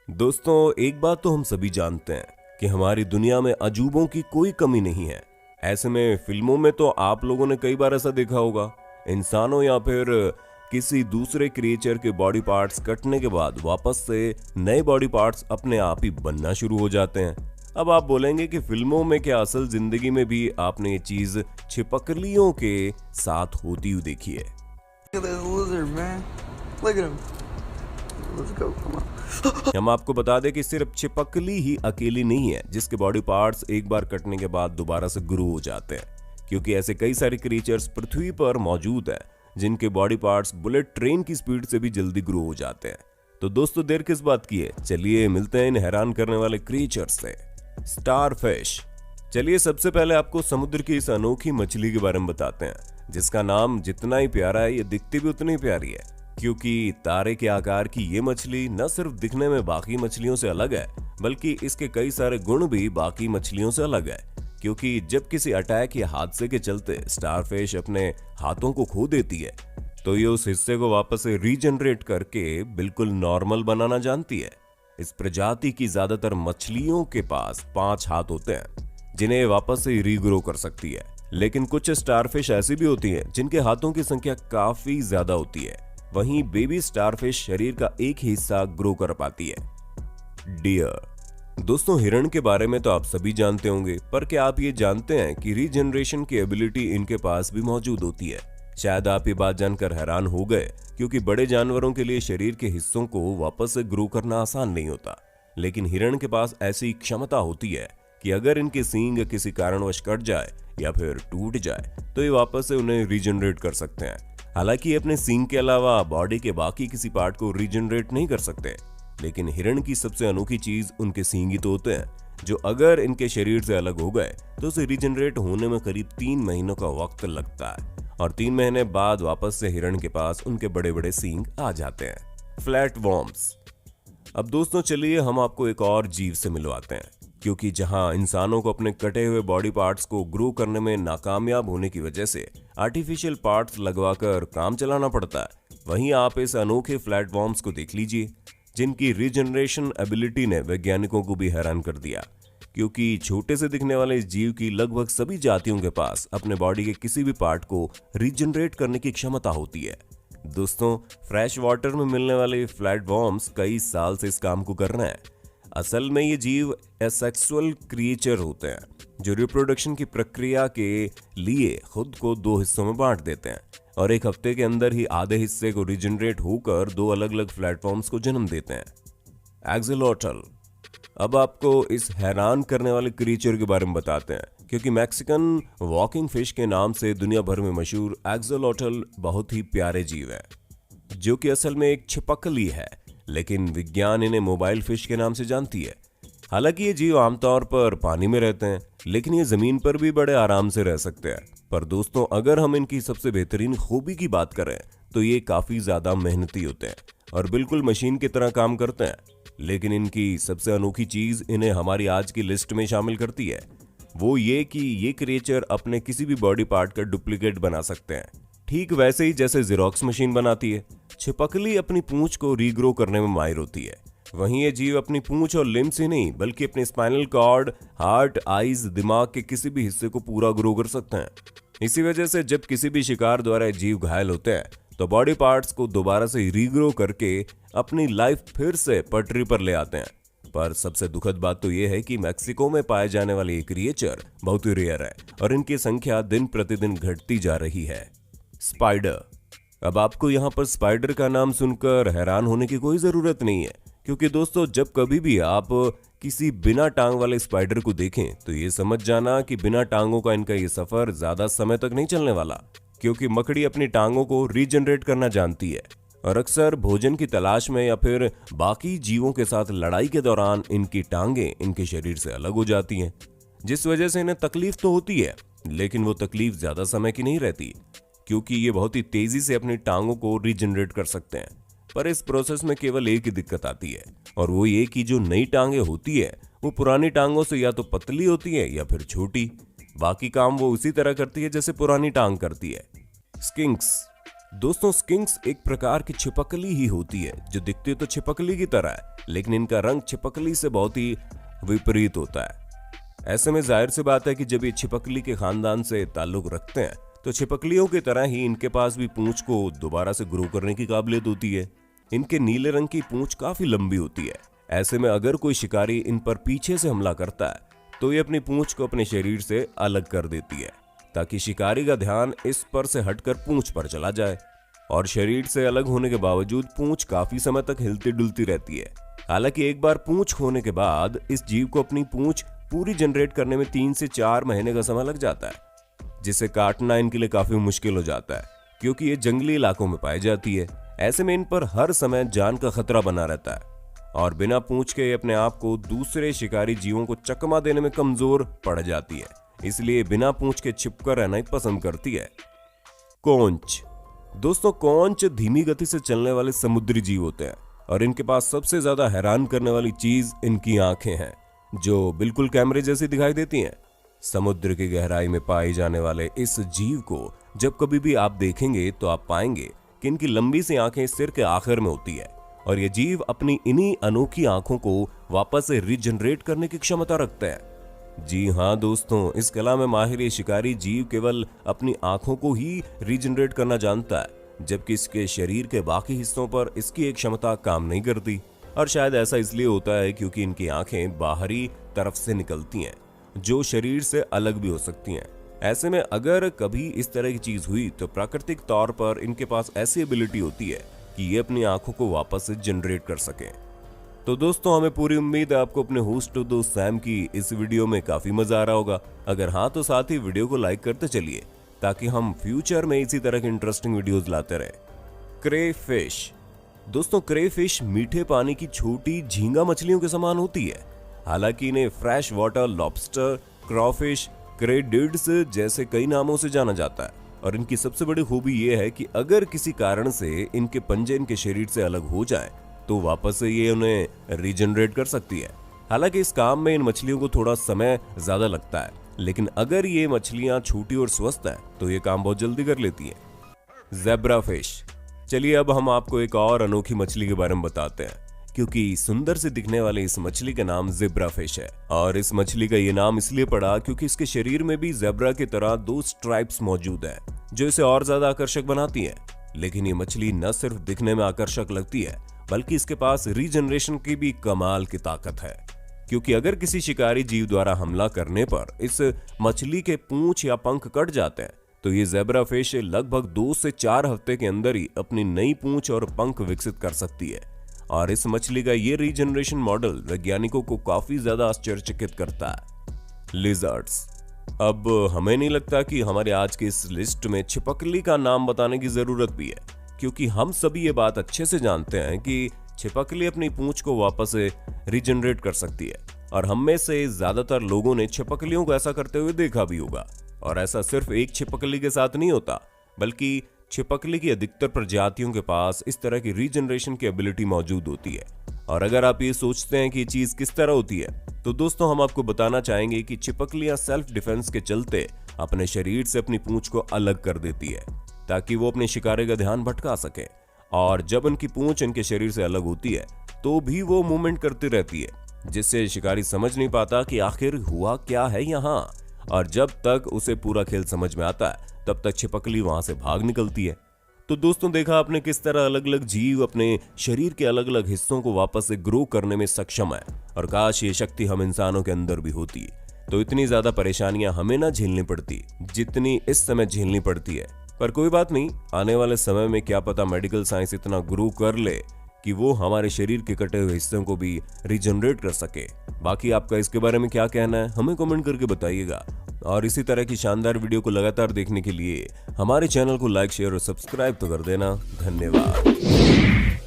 दोस्तों, एक बात तो हम सभी जानते हैं कि हमारी दुनिया में अजूबों की कोई कमी नहीं है। ऐसे में फिल्मों में तो आप लोगों ने कई बार ऐसा देखा होगा, इंसानों या फिर किसी दूसरे क्रिएचर के बॉडी पार्ट्स कटने के बाद वापस से नए बॉडी पार्ट्स अपने आप ही बनना शुरू हो जाते हैं। अब आप बोलेंगे कि फिल्मों में क्या असल जिंदगी में भी आपने ये चीज छिपकलियों के साथ होती हुई देखी है? Look at this lizard, man. Look at him. Let's go. Come on. हम आपको बता दें कि सिर्फ छिपकली ही अकेली नहीं है जिसके बॉडी पार्ट्स एक बार कटने के बाद दोबारा से ग्रो हो जाते हैं, क्योंकि ऐसे कई सारे क्रिएचर्स पृथ्वी पर मौजूद हैं जिनके बॉडी पार्ट्स बुलेट ट्रेन की स्पीड से भी जल्दी ग्रो हो जाते हैं। तो दोस्तों, देर किस बात की है, चलिए मिलते हैं इन हैरान करने वाले क्रिएचर्स से। स्टारफिश। चलिए सबसे पहले आपको समुद्र की इस अनोखी मछली के बारे में बताते हैं जिसका नाम जितना ही प्यारा है ये दिखती भी उतनी प्यारी है, क्योंकि तारे के आकार की ये मछली न सिर्फ दिखने में बाकी मछलियों से अलग है बल्कि इसके कई सारे गुण भी बाकी मछलियों से अलग है। क्योंकि जब किसी अटैक या हादसे के चलते स्टारफिश अपने हाथों को खो देती है तो ये उस हिस्से को वापस से रीजनरेट करके बिल्कुल नॉर्मल बनाना जानती है। इस प्रजाति की ज्यादातर मछलियों के पास 5 हाथ होते हैं जिन्हें वापस से रीग्रो कर सकती है, लेकिन कुछ स्टारफिश ऐसी भी होती हैं जिनके हाथों की संख्या काफी ज्यादा होती है। वहीं बेबी स्टारफिश शरीर का एक ही हिस्सा ग्रो कर पाती है। डियर। दोस्तों, हिरण के बारे में तो आप सभी जानते होंगे, पर क्या आप ये जानते हैं कि रीजनरेशन की एबिलिटी इनके पास भी मौजूद होती है? शायद आप ये बात जानकर हैरान हो गए, क्योंकि बड़े जानवरों के लिए शरीर के हिस्सों को वापस से ग्रो करना आसान नहीं होता, लेकिन हिरण के पास ऐसी क्षमता होती है कि अगर इनके सींग किसी कारणवश कट जाए या फिर टूट जाए तो ये वापस से उन्हें रीजनरेट कर सकते हैं। हालांकि अपने सींग के अलावा बॉडी के बाकी किसी पार्ट को रीजनरेट नहीं कर सकते, लेकिन हिरण की सबसे अनोखी चीज उनके सींग ही तो होते हैं, जो अगर इनके शरीर से अलग हो गए तो उसे रीजनरेट होने में करीब 3 महीनों का वक्त लगता है, और 3 महीने बाद वापस से हिरण के पास उनके बड़े बड़े सींग आ जाते हैं। Flat worms. अब दोस्तों, चलिए हम आपको एक और जीव से मिलवाते हैं, क्योंकि जहां इंसानों को अपने कटे हुए बॉडी पार्ट्स को ग्रो करने में नाकामयाब होने की वजह से आर्टिफिशियल पार्ट्स लगवाकर काम चलाना पड़ता है, वहीं आप इस अनोखे फ्लैट वॉर्म्स को देख लीजिए जिनकी रीजनरेशन एबिलिटी ने वैज्ञानिकों को भी हैरान कर दिया। क्योंकि छोटे से दिखने वाले इस जीव की लगभग सभी जातियों के पास अपने बॉडी के किसी भी पार्ट को रीजनरेट करने की क्षमता होती है। दोस्तों, फ्रेश वाटर में मिलने वाले फ्लैट वॉर्म्स कई साल से इस काम को कर रहे हैं। असल में ये जीव एसेक्सुअल क्रिएचर होते हैं जो रिप्रोडक्शन की प्रक्रिया के लिए खुद को 2 हिस्सों में बांट देते हैं और एक हफ्ते के अंदर ही आधे हिस्से को रीजनरेट होकर 2 अलग अलग प्लेटफॉर्म्स को जन्म देते हैं। एक्सेलोटल। अब आपको इस हैरान करने वाले क्रिएचर के बारे में बताते हैं, क्योंकि मैक्सिकन वॉकिंग फिश के नाम से दुनिया भर में मशहूर एक्सेलोटल बहुत ही प्यारे जीव है, जो कि असल में एक छिपकली है, लेकिन विज्ञान इन्हें मोबाइल फिश के नाम से जानती है। हालांकि ये जीव आमतौर पर पानी में रहते हैं, लेकिन ये जमीन पर भी बड़े आराम से रह सकते हैं। पर दोस्तों, अगर हम इनकी सबसे बेहतरीन खूबी की बात करें तो ये काफी ज्यादा मेहनती होते हैं और बिल्कुल मशीन की तरह काम करते हैं। लेकिन इनकी सबसे अनोखी चीज इन्हें हमारी आज की लिस्ट में शामिल करती है, वो ये कि ये क्रिएचर अपने किसी भी बॉडी पार्ट का डुप्लीकेट बना सकते हैं, ठीक वैसे ही जैसे जेरोक्स मशीन बनाती है। छिपकली अपनी पूंछ को रीग्रो करने में माहिर होती है, वहीं ये जीव अपनी पूंछ और लिम्स ही नहीं बल्कि अपने स्पाइनल कॉर्ड, हार्ट, आईज, दिमाग के किसी भी हिस्से को पूरा ग्रो कर सकते हैं। इसी वजह से जब किसी भी शिकार द्वारा ये जीव घायल होते हैं तो बॉडी पार्ट्स को दोबारा से रीग्रो करके अपनी लाइफ फिर से पटरी पर ले आते हैं। पर सबसे दुखद बात तो यह है कि मैक्सिको में पाए जाने वाले ये क्रिएचर बहुत ही रेयर है और इनकी संख्या दिन प्रतिदिन घटती जा रही है। स्पाइडर। अब आपको यहाँ पर स्पाइडर का नाम सुनकर हैरान होने की कोई जरूरत नहीं है, क्योंकि दोस्तों, जब कभी भी आप किसी बिना टांग वाले स्पाइडर को देखें तो ये समझ जाना कि बिना टांगों का इनका ये सफर ज्यादा समय तक नहीं चलने वाला, क्योंकि मकड़ी अपनी टांगों को रीजनरेट करना जानती है और अक्सर भोजन की तलाश में या फिर बाकी जीवों के साथ लड़ाई के दौरान इनकी टांगें इनके शरीर से अलग हो जाती हैं, जिस वजह से इन्हें तकलीफ तो होती है, लेकिन वो तकलीफ ज्यादा समय की नहीं रहती, क्योंकि ये बहुत ही तेजी से अपनी टांगों को रीजनरेट कर सकते हैं। पर इस प्रोसेस में केवल एक ही दिक्कत आती है, और वो ये कि जो नई टांगें होती है वो पुरानी टांगों से या तो पतली होती है या फिर छोटी। बाकी काम वो उसी तरह करती है जैसे पुरानी टांग करती है। स्किंक्स। दोस्तों स्किंक्स एक प्रकार की छिपकली ही होती है जो दिखती तो छिपकली की तरह है, लेकिन इनका रंग छिपकली से बहुत ही विपरीत होता है। ऐसे में जाहिर सी बात है कि जब ये छिपकली के खानदान से ताल्लुक रखते हैं तो छिपकलियों की तरह ही इनके पास भी पूंछ को दोबारा से ग्रो करने की काबिलियत होती है। इनके नीले रंग की पूंछ काफी लंबी होती है। ऐसे में अगर कोई शिकारी इन पर पीछे से हमला करता है तो ये अपनी पूंछ को अपने शरीर से अलग कर देती है ताकि शिकारी का ध्यान इस पर से हटकर पूंछ पर चला जाए। और शरीर से अलग होने के बावजूद पूंछ काफी समय तक हिलती डुलती रहती है। हालांकि एक बार पूंछ होने के बाद इस जीव को अपनी पूंछ पूरी जनरेट करने में 3 से 4 महीने का समय लग जाता है, जिसे काटना इनके लिए काफी मुश्किल हो जाता है क्योंकि ये जंगली इलाकों में पाई जाती है। ऐसे में इन पर हर समय जान का खतरा बना रहता है और बिना पूंछ के अपने आप को दूसरे शिकारी जीवों को चकमा देने में कमजोर पड़ जाती है, इसलिए बिना पूंछ के छिपकर रहना ही पसंद करती है। कोंच। दोस्तों कोंच धीमी गति से चलने वाले समुद्री जीव होते हैं और इनके पास सबसे ज्यादा हैरान करने वाली चीज इनकी आंखें हैं जो बिल्कुल कैमरे जैसी दिखाई देती हैं। समुद्र की गहराई में पाए जाने वाले इस जीव को जब कभी भी आप देखेंगे तो आप पाएंगे कि इनकी लंबी सी आंखें सिर के आखिर में होती है और ये जीव अपनी इन्हीं अनोखी आंखों को वापस से रीजनरेट करने की क्षमता रखते हैं। जी हाँ दोस्तों, इस कला में माहिर ये शिकारी जीव केवल अपनी आंखों को ही रीजनरेट करना जानता है, जबकि इसके शरीर के बाकी हिस्सों पर इसकी एक क्षमता काम नहीं करती। और शायद ऐसा इसलिए होता है क्योंकि इनकी आंखें बाहरी तरफ से निकलती हैं जो शरीर से अलग भी हो सकती हैं। ऐसे में अगर कभी इस तरह की चीज हुई तो प्राकृतिक तौर पर इनके पास ऐसी एबिलिटी होती है कि ये अपनी आंखों को वापस से जनरेट कर सके। तो दोस्तों हमें पूरी उम्मीद है आपको अपने होस्ट दोस्त सैम की इस वीडियो में काफी मजा आ रहा होगा। अगर हाँ तो साथ ही वीडियो को लाइक करते चलिए ताकि हम फ्यूचर में इसी तरह के इंटरेस्टिंग वीडियोस लाते रहे। क्रे फिश। दोस्तों क्रे फिश मीठे पानी की छोटी झींगा मछलियों के समान होती है। हालांकि इन्हें फ्रेश वाटर लॉबस्टर, क्रॉफिश, क्रेडिड्स जैसे कई नामों से जाना जाता है और इनकी सबसे बड़ी खूबी यह है कि अगर किसी कारण से इनके पंजे इनके शरीर से अलग हो जाएं तो वापस से ये उन्हें रीजनरेट कर सकती है। हालांकि इस काम में इन मछलियों को थोड़ा समय ज्यादा लगता है, लेकिन अगर ये मछलियां छोटी और स्वस्थ हैं तो ये काम बहुत जल्दी कर लेती हैं। Zebra fish. चलिए अब हम आपको एक और अनोखी मछली के बारे में बताते हैं क्योंकि सुंदर से दिखने वाली इस मछली का नाम ज़ेब्रा फिश है और इस मछली का ये नाम इसलिए पड़ा क्योंकि इसके शरीर में भी ज़ेब्रा की तरह 2 स्ट्राइप्स मौजूद है जो इसे और ज्यादा आकर्षक बनाती है। लेकिन ये मछली न सिर्फ दिखने में आकर्षक लगती है बल्कि इसके पास रीजनरेशन की भी कमाल की ताकत है, क्योंकि अगर किसी शिकारी जीव द्वारा हमला करने पर इस मछली के पूंछ या पंख कट जाते हैं तो ये ज़ेब्रा फिश लगभग 2 से 4 हफ्ते के अंदर ही अपनी नई पूंछ और पंख विकसित कर सकती है। और इस मछली का ये रीजनरेशन मॉडल वैज्ञानिकों को काफी ज्यादा आश्चर्यचकित करता है। लिजर्ड्स। अब हमें नहीं लगता कि हमारे आज की इस लिस्ट में छिपकली का नाम बताने की जरूरत भी है, क्योंकि हम सभी ये बात अच्छे से जानते हैं कि छिपकली अपनी पूंछ को वापस से रीजनरेट कर सकती है और हम में से ज्यादातर लोगों ने छिपकलियों को ऐसा करते हुए देखा भी होगा। और ऐसा सिर्फ एक छिपकली के साथ नहीं होता, बल्कि छिपकली की अधिकतर प्रजातियों के पास इस तरह की रीजनरेशन की एबिलिटी मौजूद होती है। और अगर आप ये सोचते हैं कि ये चीज किस तरह होती है तो दोस्तों हम आपको बताना चाहेंगे कि छिपकलियां सेल्फ डिफेंस के चलते अपने शरीर से अपनी पूंछ को अलग कर देती है ताकि वो अपने शिकारी का ध्यान भटका सके। और जब उनकी पूंछ इनके शरीर से अलग होती है तो भी वो मूवमेंट करती रहती है, जिससे शिकारी समझ नहीं पाता कि आखिर हुआ क्या है यहाँ। और जब तक उसे पूरा खेल समझ में आता है तब तक छिपकली वहां से भाग निकलती है। तो दोस्तों देखा आपने किस तरह अलग अलग जीव अपने शरीर के अलग अलग हिस्सों को वापस से ग्रो करने में सक्षम है, और काश ये शक्ति हम इंसानों के अंदर भी होती तो इतनी ज्यादा परेशानियां हमें ना झेलनी पड़ती जितनी इस समय झेलनी पड़ती है। पर कोई बात नहीं, आने वाले समय में क्या पता मेडिकल साइंस इतना ग्रो कर ले कि वो हमारे शरीर के कटे हुए हिस्सों को भी रीजनरेट कर सके। बाकी आपका इसके बारे में क्या कहना है हमें कमेंट करके बताइएगा। और इसी तरह की शानदार वीडियो को लगातार देखने के लिए हमारे चैनल को लाइक, शेयर और सब्सक्राइब तो कर देना। धन्यवाद।